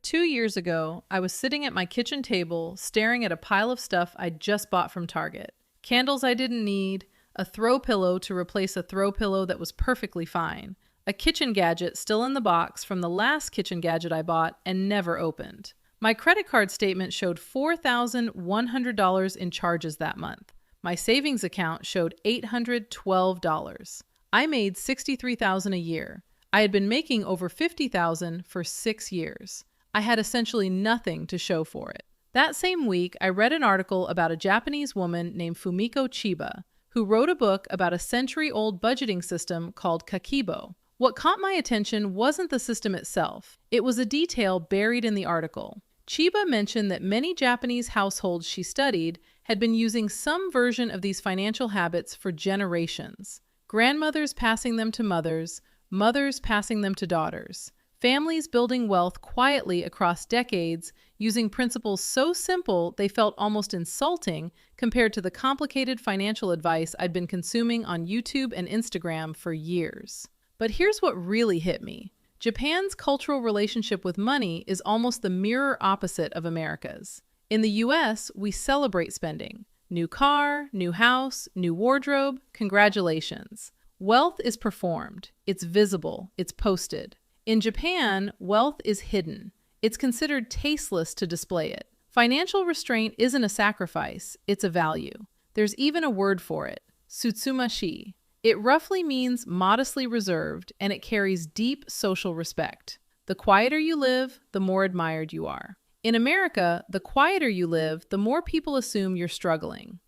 2 years ago, I was sitting at my kitchen table staring at a pile of stuff I'd just bought from Target. Candles I didn't need, a throw pillow to replace a throw pillow that was perfectly fine, a kitchen gadget still in the box from the last kitchen gadget I bought and never opened. My credit card statement showed $4,100 in charges that month. My savings account showed $812. I made $63,000 a year. I had been making over $50,000 for 6 years. I had essentially nothing to show for it. That same week, I read an article about a Japanese woman named Fumiko Chiba, who wrote a book about a century-old budgeting system called Kakeibo. What caught my attention wasn't the system itself. It was a detail buried in the article. Chiba mentioned that many Japanese households she studied had been using some version of these financial habits for generations. Grandmothers passing them to mothers, mothers passing them to daughters. Families building wealth quietly across decades using principles so simple they felt almost insulting compared to the complicated financial advice I'd been consuming on YouTube and Instagram for years. But here's what really hit me. Japan's cultural relationship with money is almost the mirror opposite of America's. In the US, we celebrate spending. New car, new house, new wardrobe, congratulations. Wealth is performed. It's visible. It's posted. In Japan, wealth is hidden. It's considered tasteless to display it. Financial restraint isn't a sacrifice, it's a value. There's even a word for it, tsutsumashi. It roughly means modestly reserved, and it carries deep social respect. The quieter you live, the more admired you are. In America, the quieter you live, the more people assume you're struggling.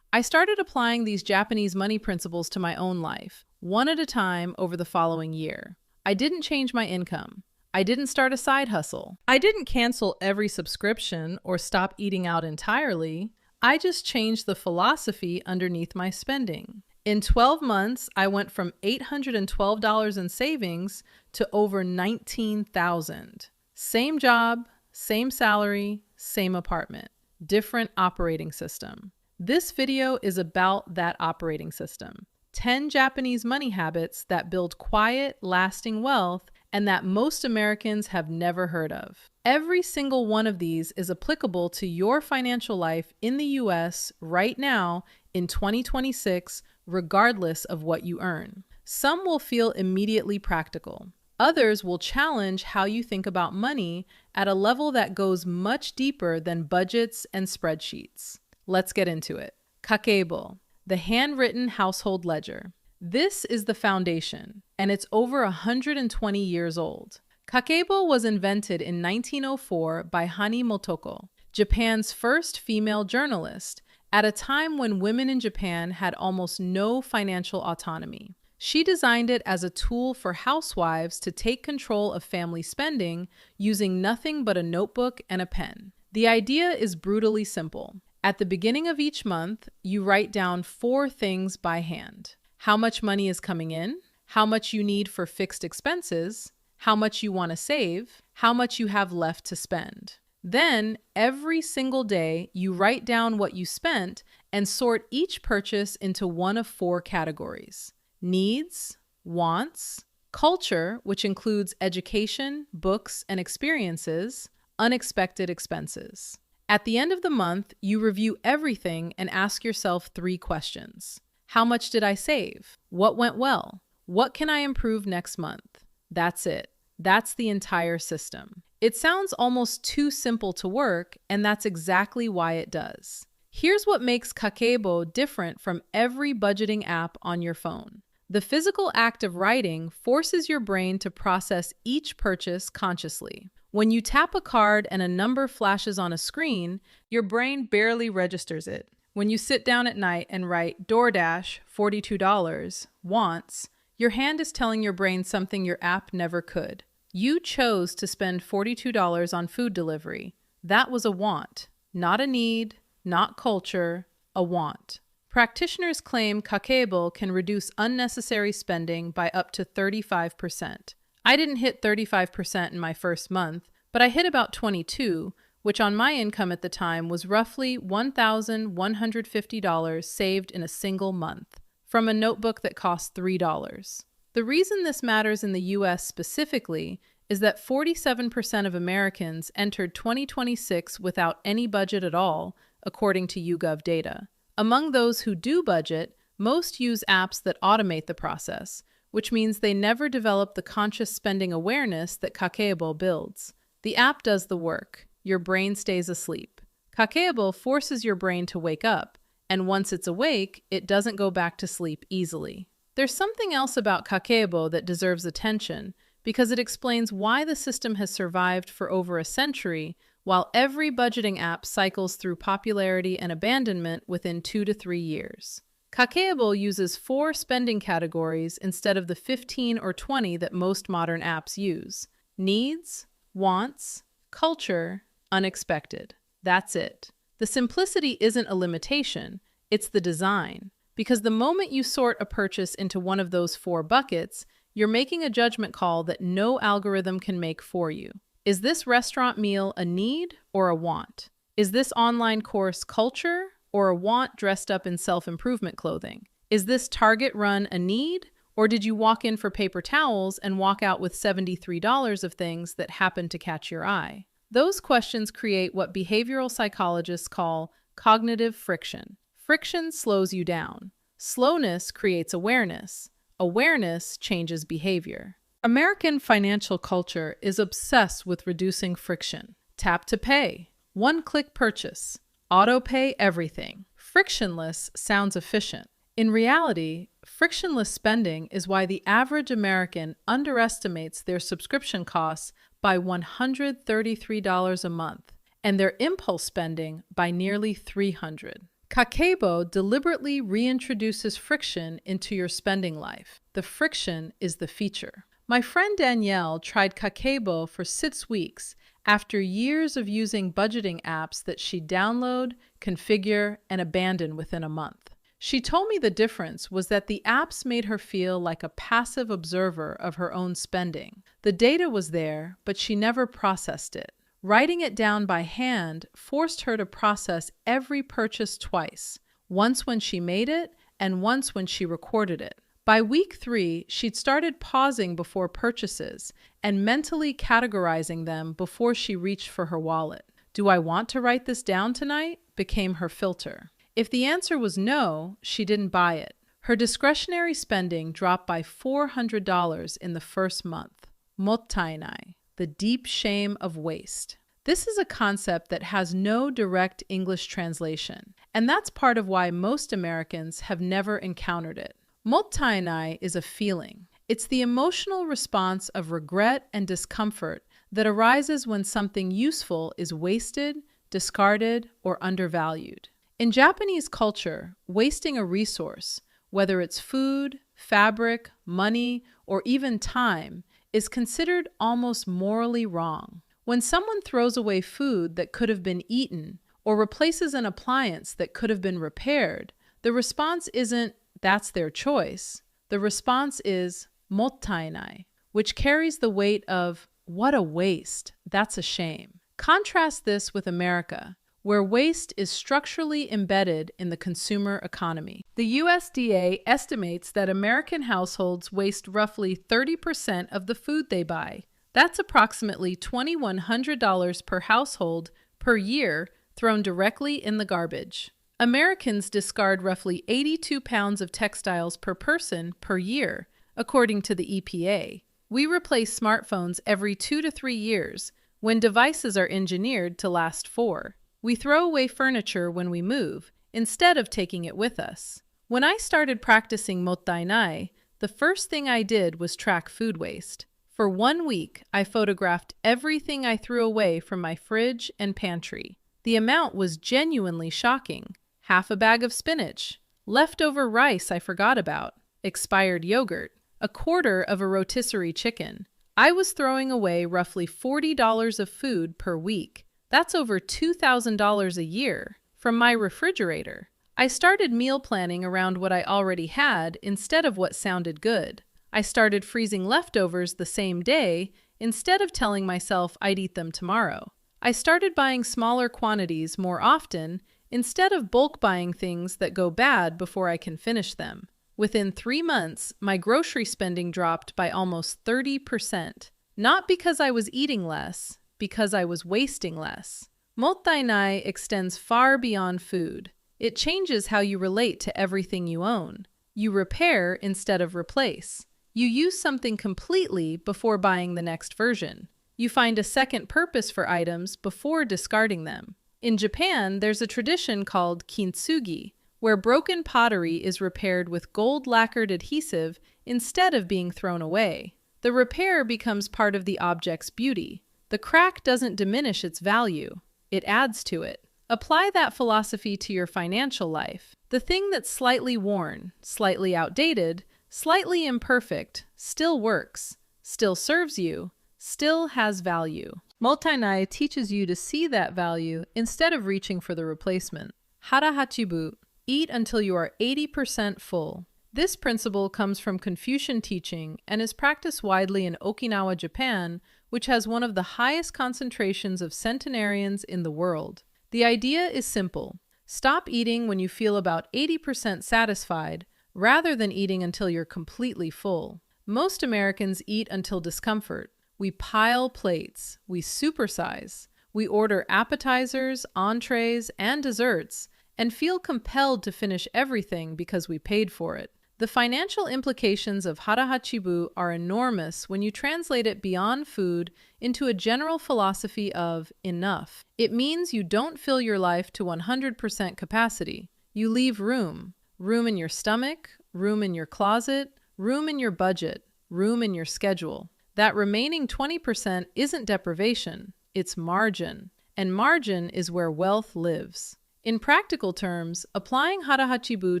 I started applying these Japanese money principles to my own life, one at a time over the following year. I didn't change my income. I didn't start a side hustle. I didn't cancel every subscription or stop eating out entirely. I just changed the philosophy underneath my spending. In 12 months, I went from $812 in savings to over $19,000. Same job, same salary, same apartment, different operating system. This video is about that operating system. 10 Japanese money habits that build quiet, lasting wealth and that most Americans have never heard of. Every single one of these is applicable to your financial life in the US right now in 2026, regardless of what you earn. Some will feel immediately practical. Others will challenge how you think about money at a level that goes much deeper than budgets and spreadsheets. Let's get into it. Kakeibo, the handwritten household ledger. This is the foundation, and it's over 120 years old. Kakeibo was invented in 1904 by Hani Motoko, Japan's first female journalist, at a time when women in Japan had almost no financial autonomy. She designed it as a tool for housewives to take control of family spending using nothing but a notebook and a pen. The idea is brutally simple. At the beginning of each month, you write down 4 things by hand. How much money is coming in, how much you need for fixed expenses, how much you want to save, how much you have left to spend. Then, every single day, you write down what you spent and sort each purchase into one of 4 categories: needs, wants, culture, which includes education, books, and experiences, unexpected expenses. At the end of the month, you review everything and ask yourself 3 questions. How much did I save? What went well? What can I improve next month? That's it. That's the entire system. It sounds almost too simple to work, and that's exactly why it does. Here's what makes Kakeibo different from every budgeting app on your phone. The physical act of writing forces your brain to process each purchase consciously. When you tap a card and a number flashes on a screen, your brain barely registers it. When you sit down at night and write DoorDash, $42, wants, your hand is telling your brain something your app never could. You chose to spend $42 on food delivery. That was a want, not a need, not culture, a want. Practitioners claim Kakeibo can reduce unnecessary spending by up to 35%. I didn't hit 35% in my first month, but I hit about 22%, which on my income at the time was roughly $1,150 saved in a single month from a notebook that cost $3. The reason this matters in the US specifically is that 47% of Americans entered 2026 without any budget at all, according to YouGov data. Among those who do budget, most use apps that automate the process, which means they never develop the conscious spending awareness that Kakeibo builds. The app does the work. Your brain stays asleep. Kakeibo forces your brain to wake up, and once it's awake, it doesn't go back to sleep easily. There's something else about Kakeibo that deserves attention because it explains why the system has survived for over a century while every budgeting app cycles through popularity and abandonment within 2 to 3 years. Kakeibo uses 4 spending categories instead of the 15 or 20 that most modern apps use. Needs, wants, culture, unexpected. That's it. The simplicity isn't a limitation, it's the design. Because the moment you sort a purchase into one of those 4 buckets, you're making a judgment call that no algorithm can make for you. Is this restaurant meal a need or a want? Is this online course culture or a want dressed up in self-improvement clothing? Is this Target run a need, or did you walk in for paper towels and walk out with $73 of things that happened to catch your eye? Those questions create what behavioral psychologists call cognitive friction. Friction slows you down. Slowness creates awareness. Awareness changes behavior. American financial culture is obsessed with reducing friction. Tap to pay, one-click purchase, auto-pay everything. Frictionless sounds efficient. In reality, frictionless spending is why the average American underestimates their subscription costs by $133 a month and their impulse spending by nearly $300. Kakeibo deliberately reintroduces friction into your spending life. The friction is the feature. My friend Danielle tried Kakeibo for 6 weeks after years of using budgeting apps that she'd download, configure, and abandon within a month. She told me the difference was that the apps made her feel like a passive observer of her own spending. The data was there, but she never processed it. Writing it down by hand forced her to process every purchase twice, once when she made it and once when she recorded it. By week 3, she'd started pausing before purchases and mentally categorizing them before she reached for her wallet. Do I want to write this down tonight? Became her filter. If the answer was no, she didn't buy it. Her discretionary spending dropped by $400 in the first month. Mottainai, the deep shame of waste. This is a concept that has no direct English translation, and that's part of why most Americans have never encountered it. Mottainai is a feeling. It's the emotional response of regret and discomfort that arises when something useful is wasted, discarded, or undervalued. In Japanese culture, wasting a resource, whether it's food, fabric, money, or even time, is considered almost morally wrong. When someone throws away food that could have been eaten or replaces an appliance that could have been repaired, the response isn't, "That's their choice." The response is mottainai, which carries the weight of, "What a waste. That's a shame." Contrast this with America, where waste is structurally embedded in the consumer economy. The USDA estimates that American households waste roughly 30% of the food they buy. That's approximately $2,100 per household per year thrown directly in the garbage. Americans discard roughly 82 pounds of textiles per person per year, according to the EPA. We replace smartphones every 2 to 3 years when devices are engineered to last 4. We throw away furniture when we move, instead of taking it with us. When I started practicing Mottainai, the first thing I did was track food waste. For 1 week, I photographed everything I threw away from my fridge and pantry. The amount was genuinely shocking. Half a bag of spinach, leftover rice I forgot about, expired yogurt, a quarter of a rotisserie chicken. I was throwing away roughly $40 of food per week. That's over $2,000 a year from my refrigerator. I started meal planning around what I already had instead of what sounded good. I started freezing leftovers the same day instead of telling myself I'd eat them tomorrow. I started buying smaller quantities more often instead of bulk buying things that go bad before I can finish them. Within 3 months, my grocery spending dropped by almost 30%. Not because I was eating less, because I was wasting less. Mottainai extends far beyond food. It changes how you relate to everything you own. You repair instead of replace. You use something completely before buying the next version. You find a second purpose for items before discarding them. In Japan, there's a tradition called kintsugi, where broken pottery is repaired with gold-lacquered adhesive instead of being thrown away. The repair becomes part of the object's beauty. The crack doesn't diminish its value. It adds to it. Apply that philosophy to your financial life. The thing that's slightly worn, slightly outdated, slightly imperfect, still works, still serves you, still has value. Mottainai teaches you to see that value instead of reaching for the replacement. Hara Hachi Bu, eat until you are 80% full. This principle comes from Confucian teaching and is practiced widely in Okinawa, Japan, which has one of the highest concentrations of centenarians in the world. The idea is simple. Stop eating when you feel about 80% satisfied, rather than eating until you're completely full. Most Americans eat until discomfort. We pile plates, we supersize, we order appetizers, entrees, and desserts, and feel compelled to finish everything because we paid for it. The financial implications of Hara Hachi Bu are enormous when you translate it beyond food into a general philosophy of enough. It means you don't fill your life to 100% capacity. You leave room. Room in your stomach, room in your closet, room in your budget, room in your schedule. That remaining 20% isn't deprivation, it's margin. And margin is where wealth lives. In practical terms, applying Hara Hachi Bu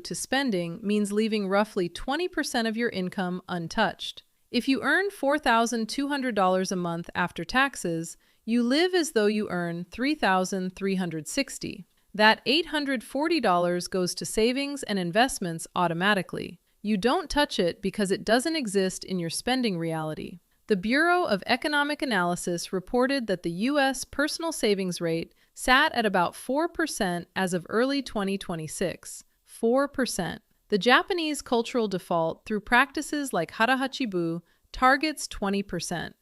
to spending means leaving roughly 20% of your income untouched. If you earn $4,200 a month after taxes, you live as though you earn $3,360. That $840 goes to savings and investments automatically. You don't touch it because it doesn't exist in your spending reality. The Bureau of Economic Analysis reported that the U.S. personal savings rate sat at about 4% as of early 2026. 4%. The Japanese cultural default through practices like Hara Hachi Bu targets 20%.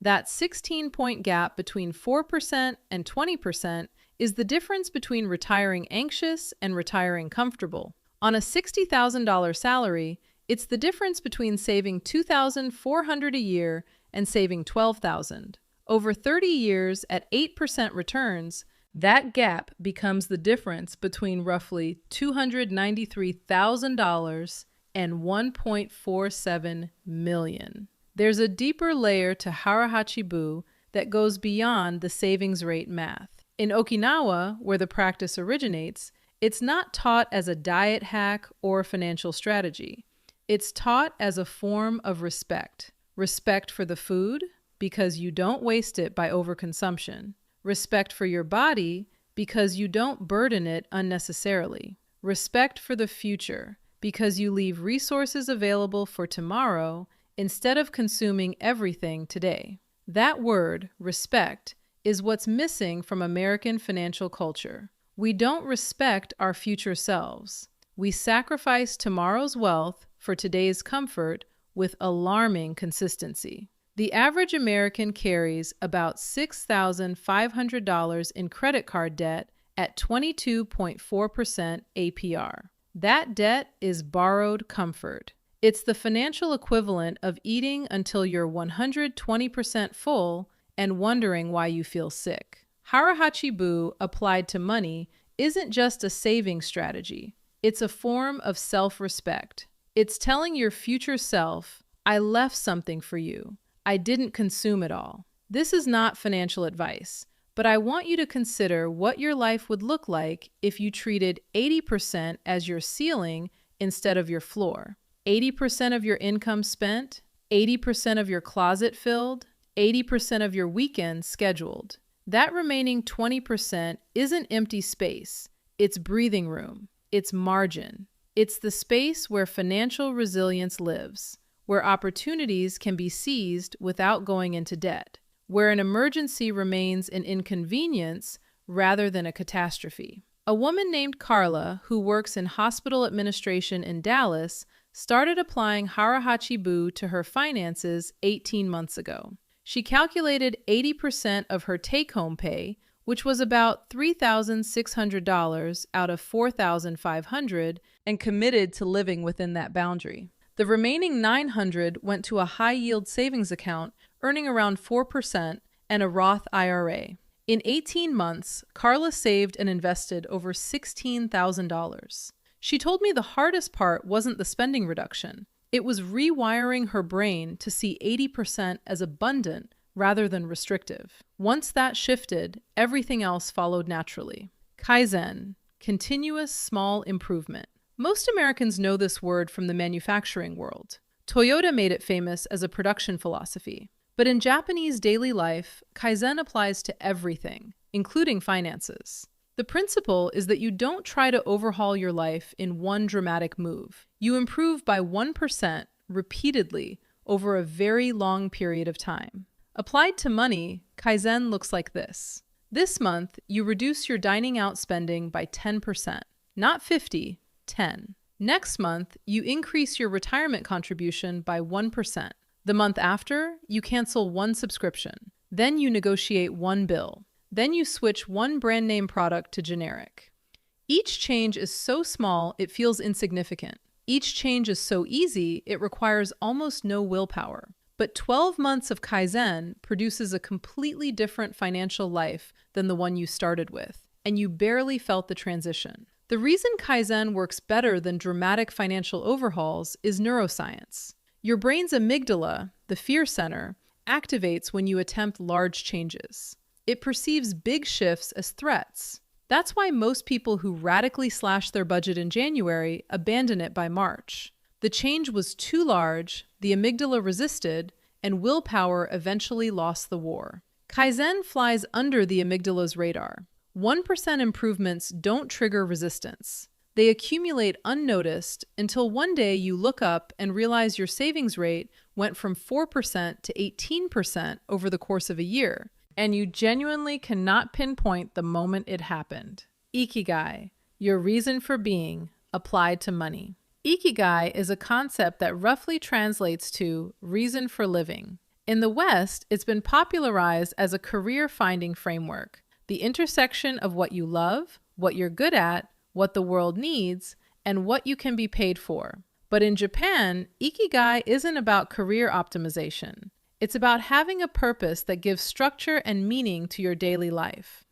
That 16-point gap between 4% and 20% is the difference between retiring anxious and retiring comfortable. On a $60,000 salary, it's the difference between saving $2,400 a year and saving $12,000. Over 30 years at 8% returns, that gap becomes the difference between roughly $293,000 and $1.47 million. There's a deeper layer to Hara Hachi Bu that goes beyond the savings rate math. In Okinawa, where the practice originates, it's not taught as a diet hack or financial strategy. It's taught as a form of respect. Respect for the food, because you don't waste it by overconsumption. Respect for your body, because you don't burden it unnecessarily. Respect for the future, because you leave resources available for tomorrow instead of consuming everything today. That word, respect, is what's missing from American financial culture. We don't respect our future selves. We sacrifice tomorrow's wealth for today's comfort with alarming consistency. The average American carries about $6,500 in credit card debt at 22.4% APR. That debt is borrowed comfort. It's the financial equivalent of eating until you're 120% full and wondering why you feel sick. Hara Hachi Bu applied to money isn't just a saving strategy. It's a form of self-respect. It's telling your future self, I left something for you. I didn't consume it all. This is not financial advice, but I want you to consider what your life would look like if you treated 80% as your ceiling instead of your floor. 80% of your income spent, 80% of your closet filled, 80% of your weekends scheduled. That remaining 20% isn't empty space. It's breathing room. It's margin. It's the space where financial resilience lives, where opportunities can be seized without going into debt, where an emergency remains an inconvenience rather than a catastrophe. A woman named Carla, who works in hospital administration in Dallas, started applying Hara Hachi Bu to her finances 18 months ago. She calculated 80% of her take-home pay, which was about $3,600 out of $4,500, and committed to living within that boundary. The remaining $900 went to a high-yield savings account, earning around 4%, and a Roth IRA. In 18 months, Carla saved and invested over $16,000. She told me the hardest part wasn't the spending reduction. It was rewiring her brain to see 80% as abundant rather than restrictive. Once that shifted, everything else followed naturally. Kaizen, continuous small improvement. Most Americans know this word from the manufacturing world. Toyota made it famous as a production philosophy. But in Japanese daily life, Kaizen applies to everything, including finances. The principle is that you don't try to overhaul your life in one dramatic move. You improve by 1% repeatedly over a very long period of time. Applied to money, Kaizen looks like this. This month, you reduce your dining out spending by 10%. Not 50, 10. Next month, you increase your retirement contribution by 1%. The month after, you cancel one subscription. Then you negotiate one bill. Then you switch one brand name product to generic. Each change is so small, it feels insignificant. Each change is so easy, it requires almost no willpower. But 12 months of Kaizen produces a completely different financial life than the one you started with, and you barely felt the transition. The reason Kaizen works better than dramatic financial overhauls is neuroscience. Your brain's amygdala, the fear center, activates when you attempt large changes. It perceives big shifts as threats. That's why most people who radically slash their budget in January abandon it by March. The change was too large, the amygdala resisted, and willpower eventually lost the war. Kaizen flies under the amygdala's radar. 1% improvements don't trigger resistance. They accumulate unnoticed until one day you look up and realize your savings rate went from 4% to 18% over the course of a year, and you genuinely cannot pinpoint the moment it happened. Ikigai, your reason for being, applied to money. Ikigai is a concept that roughly translates to reason for living. In the West, it's been popularized as a career-finding framework, the intersection of what you love, what you're good at, what the world needs, and what you can be paid for. But in Japan, Ikigai isn't about career optimization. It's about having a purpose that gives structure and meaning to your daily life.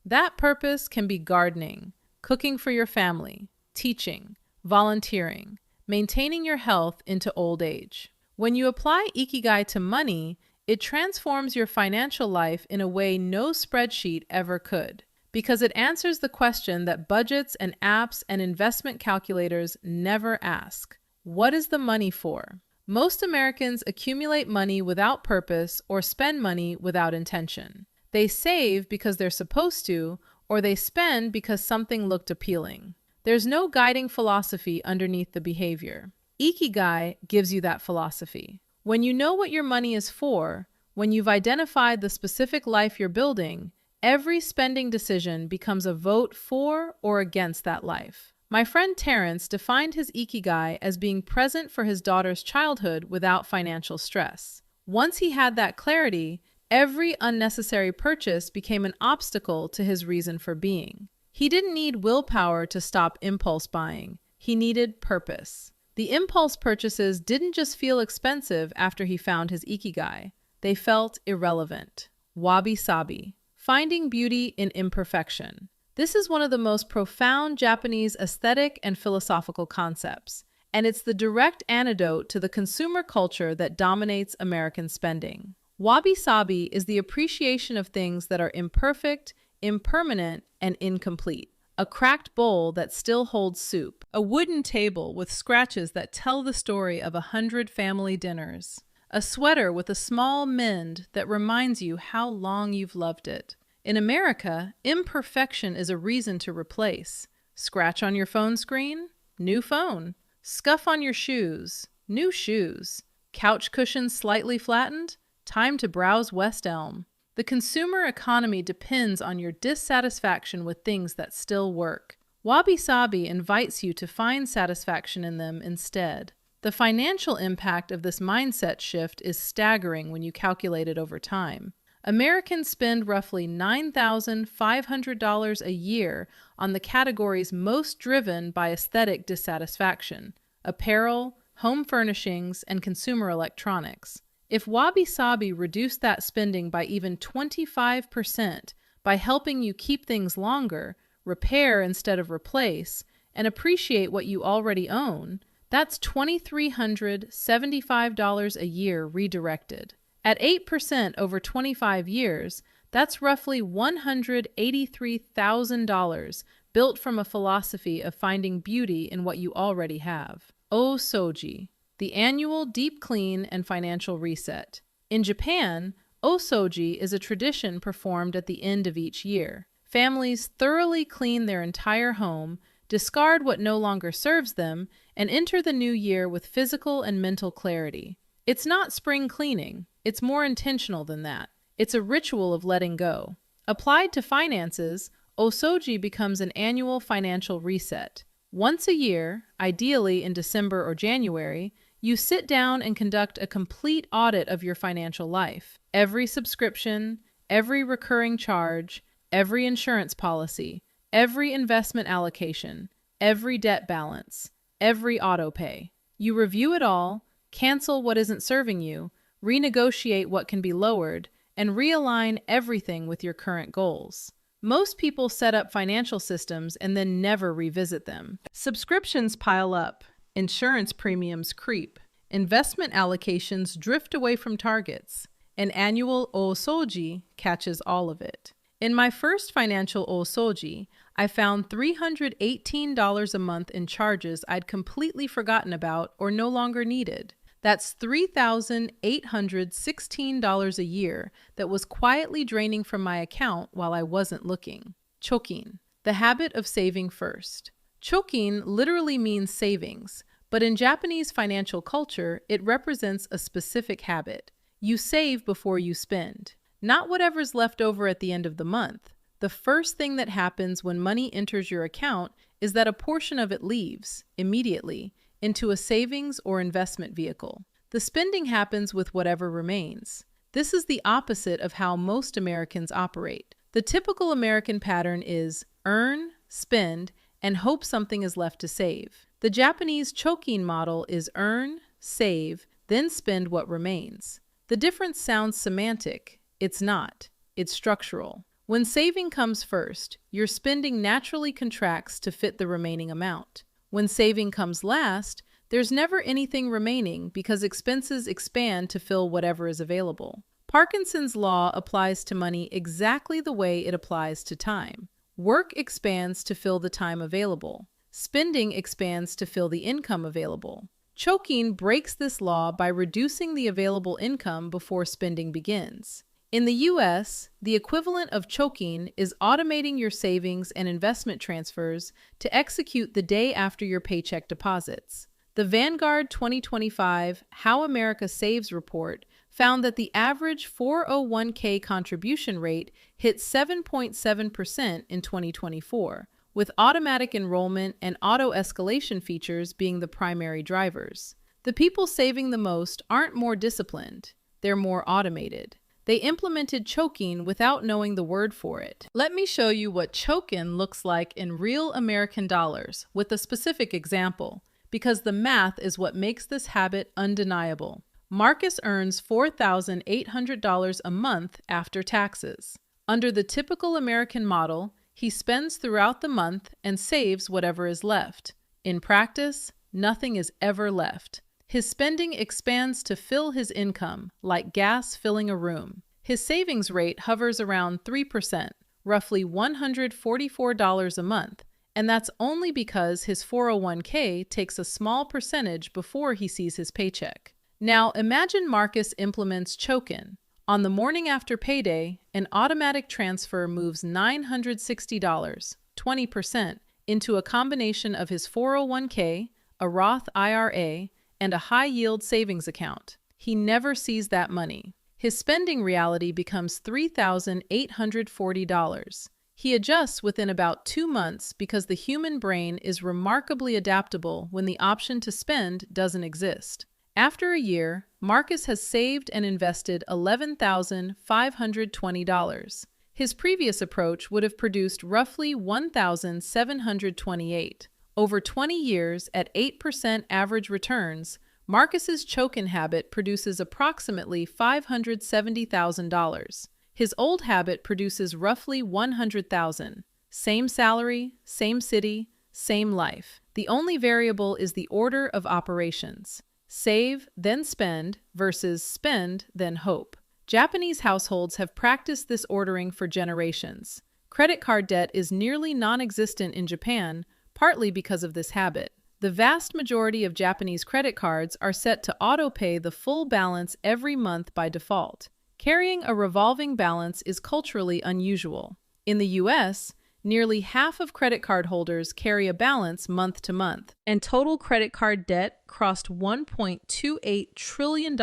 That purpose can be gardening, cooking for your family, teaching, volunteering, maintaining your health into old age. When you apply Ikigai to money, it transforms your financial life in a way no spreadsheet ever could, because it answers the question that budgets and apps and investment calculators never ask. What is the money for? Most Americans accumulate money without purpose or spend money without intention. They save because they're supposed to, or they spend because something looked appealing. There's no guiding philosophy underneath the behavior. Ikigai gives you that philosophy. When you know what your money is for, when you've identified the specific life you're building, every spending decision becomes a vote for or against that life. My friend Terrence defined his Ikigai as being present for his daughter's childhood without financial stress. Once he had that clarity, every unnecessary purchase became an obstacle to his reason for being. He didn't need willpower to stop impulse buying. He needed purpose. The impulse purchases didn't just feel expensive after he found his Ikigai. They felt irrelevant. Wabi-sabi. Finding beauty in imperfection. This is one of the most profound Japanese aesthetic and philosophical concepts, and it's the direct antidote to the consumer culture that dominates American spending. Wabi-sabi is the appreciation of things that are imperfect, impermanent, and incomplete. A cracked bowl that still holds soup. A wooden table with scratches that tell the story of 100 family dinners. A sweater with a small mend that reminds you how long you've loved it. In America, imperfection is a reason to replace. Scratch on your phone screen? New phone. Scuff on your shoes? New shoes. Couch cushions slightly flattened? Time to browse West Elm. The consumer economy depends on your dissatisfaction with things that still work. Wabi-sabi invites you to find satisfaction in them instead. The financial impact of this mindset shift is staggering when you calculate it over time. Americans spend roughly $9,500 a year on the categories most driven by aesthetic dissatisfaction: apparel, home furnishings, and consumer electronics. If Wabi-sabi reduced that spending by even 25% by helping you keep things longer, repair instead of replace, and appreciate what you already own, that's $2,375 a year redirected. At 8% over 25 years, that's roughly $183,000 built from a philosophy of finding beauty in what you already have. Osoji, the annual deep clean and financial reset. In Japan, Osoji is a tradition performed at the end of each year. Families thoroughly clean their entire home, discard what no longer serves them, and enter the new year with physical and mental clarity. It's not spring cleaning. It's more intentional than that. It's a ritual of letting go. Applied to finances, Osoji becomes an annual financial reset. Once a year, ideally in December or January, you sit down and conduct a complete audit of your financial life. Every subscription, every recurring charge, every insurance policy, every investment allocation, every debt balance, every auto pay. You review it all, cancel what isn't serving you, renegotiate what can be lowered, and realign everything with your current goals. Most people set up financial systems and then never revisit them. Subscriptions pile up, insurance premiums creep, investment allocations drift away from targets, and annual Osoji catches all of it. In my first financial Osoji, I found $318 a month in charges I'd completely forgotten about or no longer needed. That's $3,816 a year that was quietly draining from my account while I wasn't looking. Chokin, the habit of saving first. Chokin literally means savings, but in Japanese financial culture, it represents a specific habit. You save before you spend. Not whatever's left over at the end of the month. The first thing that happens when money enters your account is that a portion of it leaves, immediately, into a savings or investment vehicle. The spending happens with whatever remains. This is the opposite of how most Americans operate. The typical American pattern is earn, spend, and hope something is left to save. The Japanese Chokin model is earn, save, then spend what remains. The difference sounds semantic. It's not. It's structural. When saving comes first, your spending naturally contracts to fit the remaining amount. When saving comes last, there's never anything remaining because expenses expand to fill whatever is available. Parkinson's law applies to money exactly the way it applies to time. Work expands to fill the time available. Spending expands to fill the income available. Chokin breaks this law by reducing the available income before spending begins. In the US, the equivalent of Chokin is automating your savings and investment transfers to execute the day after your paycheck deposits. The Vanguard 2025 How America Saves report found that the average 401k contribution rate hit 7.7% in 2024, with automatic enrollment and auto-escalation features being the primary drivers. The people saving the most aren't more disciplined, they're more automated. They implemented Chokin without knowing the word for it. Let me show you what Chokin looks like in real American dollars with a specific example, because the math is what makes this habit undeniable. Marcus earns $4,800 a month after taxes. Under the typical American model, he spends throughout the month and saves whatever is left. In practice, nothing is ever left. His spending expands to fill his income, like gas filling a room. His savings rate hovers around 3%, roughly $144 a month, and that's only because his 401k takes a small percentage before he sees his paycheck. Now imagine Marcus implements Chokin. On the morning after payday, an automatic transfer moves $960, 20%, into a combination of his 401k, a Roth IRA, and a high-yield savings account. He never sees that money. His spending reality becomes $3,840. He adjusts within about 2 months because the human brain is remarkably adaptable when the option to spend doesn't exist. After a year, Marcus has saved and invested $11,520. His previous approach would have produced roughly $1,728. Over 20 years at 8% average returns, Marcus's Chokin habit produces approximately $570,000. His old habit produces roughly $100,000. Same salary, same city, same life. The only variable is the order of operations. Save, then spend, versus spend, then hope. Japanese households have practiced this ordering for generations. Credit card debt is nearly non-existent in Japan, partly because of this habit. The vast majority of Japanese credit cards are set to auto-pay the full balance every month by default. Carrying a revolving balance is culturally unusual. In the US, nearly half of credit card holders carry a balance month to month, and total credit card debt crossed $1.28 trillion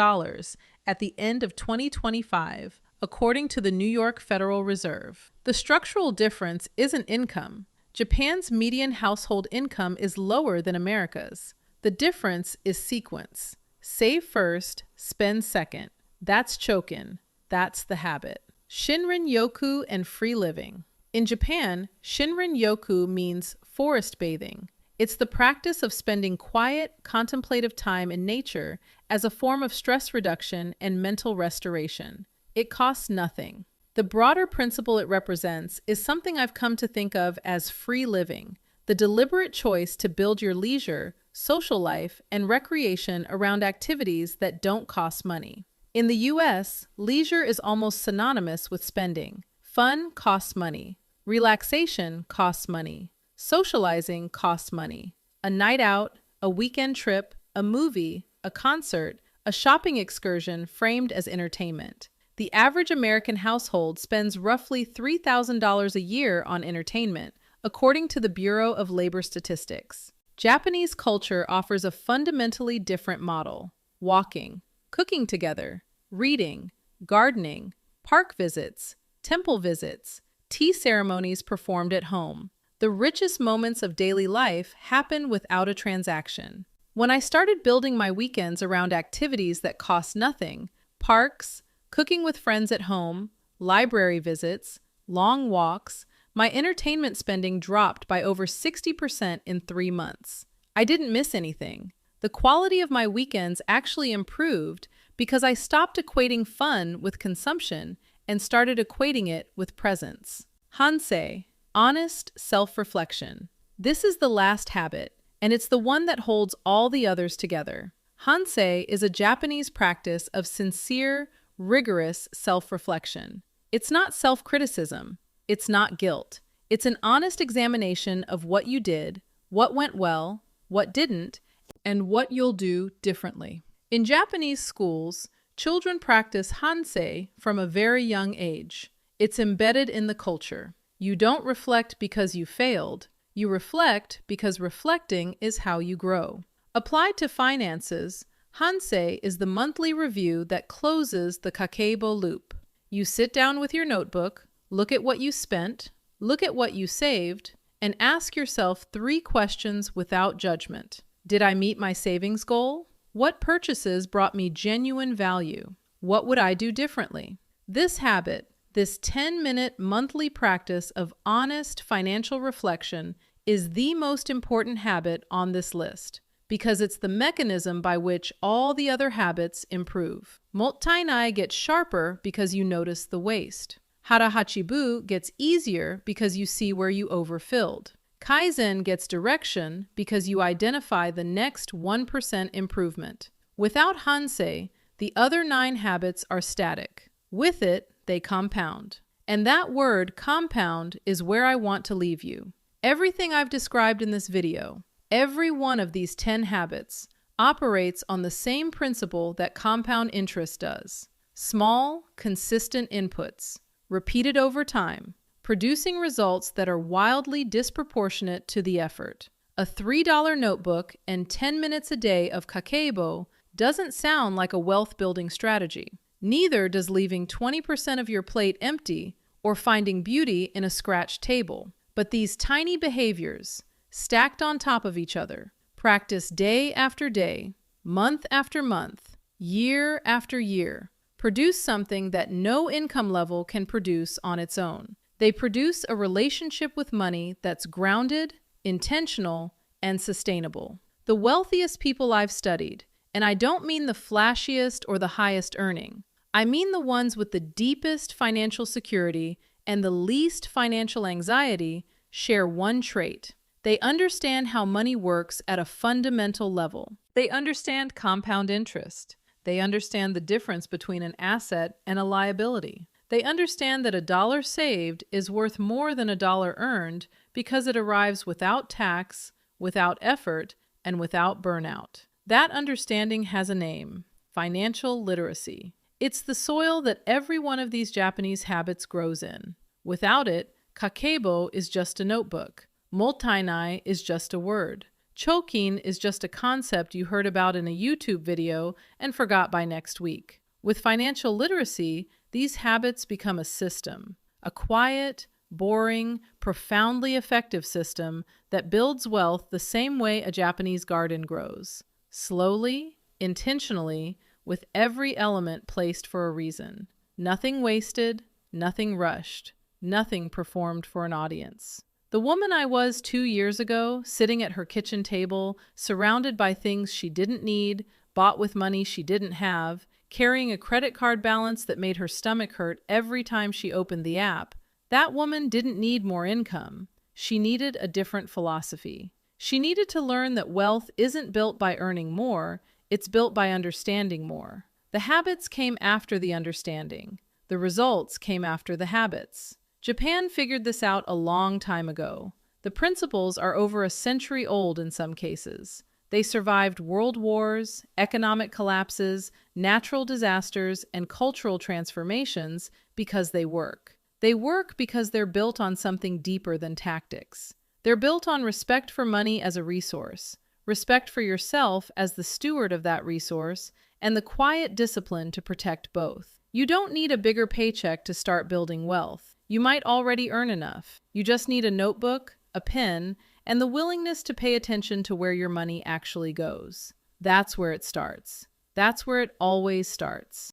at the end of 2025, according to the New York Federal Reserve. The structural difference isn't income. Japan's median household income is lower than America's. The difference is sequence. Save first, spend second. That's Chokin. That's the habit. Shinrin-yoku and free living. In Japan, Shinrin-yoku means forest bathing. It's the practice of spending quiet, contemplative time in nature as a form of stress reduction and mental restoration. It costs nothing. The broader principle it represents is something I've come to think of as free living, the deliberate choice to build your leisure, social life, and recreation around activities that don't cost money. In the US, leisure is almost synonymous with spending. Fun costs money. Relaxation costs money. Socializing costs money. A night out, a weekend trip, a movie, a concert, a shopping excursion framed as entertainment. The average American household spends roughly $3,000 a year on entertainment, according to the Bureau of Labor Statistics. Japanese culture offers a fundamentally different model. Walking, cooking together, reading, gardening, park visits, temple visits, tea ceremonies performed at home. The richest moments of daily life happen without a transaction. When I started building my weekends around activities that cost nothing, parks, cooking with friends at home, library visits, long walks, my entertainment spending dropped by over 60% in 3 months. I didn't miss anything. The quality of my weekends actually improved because I stopped equating fun with consumption and started equating it with presence. Hansei, honest self-reflection. This is the last habit, and it's the one that holds all the others together. Hansei is a Japanese practice of sincere, rigorous self-reflection. It's not self-criticism. It's not guilt. It's an honest examination of what you did, what went well, what didn't, and what you'll do differently. In Japanese schools, children practice Hansei from a very young age. It's embedded in the culture. You don't reflect because you failed. You reflect because reflecting is how you grow. Applied to finances, Hansei is the monthly review that closes the Kakeibo loop. You sit down with your notebook, look at what you spent, look at what you saved, and ask yourself 3 questions without judgment. Did I meet my savings goal? What purchases brought me genuine value? What would I do differently? This habit, this 10-minute monthly practice of honest financial reflection, is the most important habit on this list because it's the mechanism by which all the other habits improve. Mottainai gets sharper because you notice the waste. Hara Hachi Bu gets easier because you see where you overfilled. Kaizen gets direction because you identify the next 1% improvement. Without Hansei, the other 9 habits are static. With it, they compound. And that word, compound, is where I want to leave you. Everything I've described in this video, every one of these 10 habits, operates on the same principle that compound interest does. Small, consistent inputs, repeated over time, producing results that are wildly disproportionate to the effort. A $3 notebook and 10 minutes a day of Kakeibo doesn't sound like a wealth-building strategy. Neither does leaving 20% of your plate empty or finding beauty in a scratched table. But these tiny behaviors, stacked on top of each other, practiced day after day, month after month, year after year, produce something that no income level can produce on its own. They produce a relationship with money that's grounded, intentional, and sustainable. The wealthiest people I've studied, and I don't mean the flashiest or the highest earning, I mean the ones with the deepest financial security and the least financial anxiety, share one trait. They understand how money works at a fundamental level. They understand compound interest. They understand the difference between an asset and a liability. They understand that $1 saved is worth more than $1 earned because it arrives without tax, without effort, and without burnout. That understanding has a name: financial literacy. It's the soil that every one of these Japanese habits grows in. Without it, Kakeibo is just a notebook. Mottainai is just a word. Chokin is just a concept you heard about in a YouTube video and forgot by next week. With financial literacy, these habits become a system, a quiet, boring, profoundly effective system that builds wealth the same way a Japanese garden grows. Slowly, intentionally, with every element placed for a reason. Nothing wasted, nothing rushed, nothing performed for an audience. The woman I was 2 years ago, sitting at her kitchen table, surrounded by things she didn't need, bought with money she didn't have, carrying a credit card balance that made her stomach hurt every time she opened the app, that woman didn't need more income. She needed a different philosophy. She needed to learn that wealth isn't built by earning more, it's built by understanding more. The habits came after the understanding. The results came after the habits. Japan figured this out a long time ago. The principles are over a century old in some cases. They survived world wars, economic collapses, natural disasters, and cultural transformations because they work. They work because they're built on something deeper than tactics. They're built on respect for money as a resource, respect for yourself as the steward of that resource, and the quiet discipline to protect both. You don't need a bigger paycheck to start building wealth. You might already earn enough. You just need a notebook, a pen, and the willingness to pay attention to where your money actually goes. That's where it starts. That's where it always starts.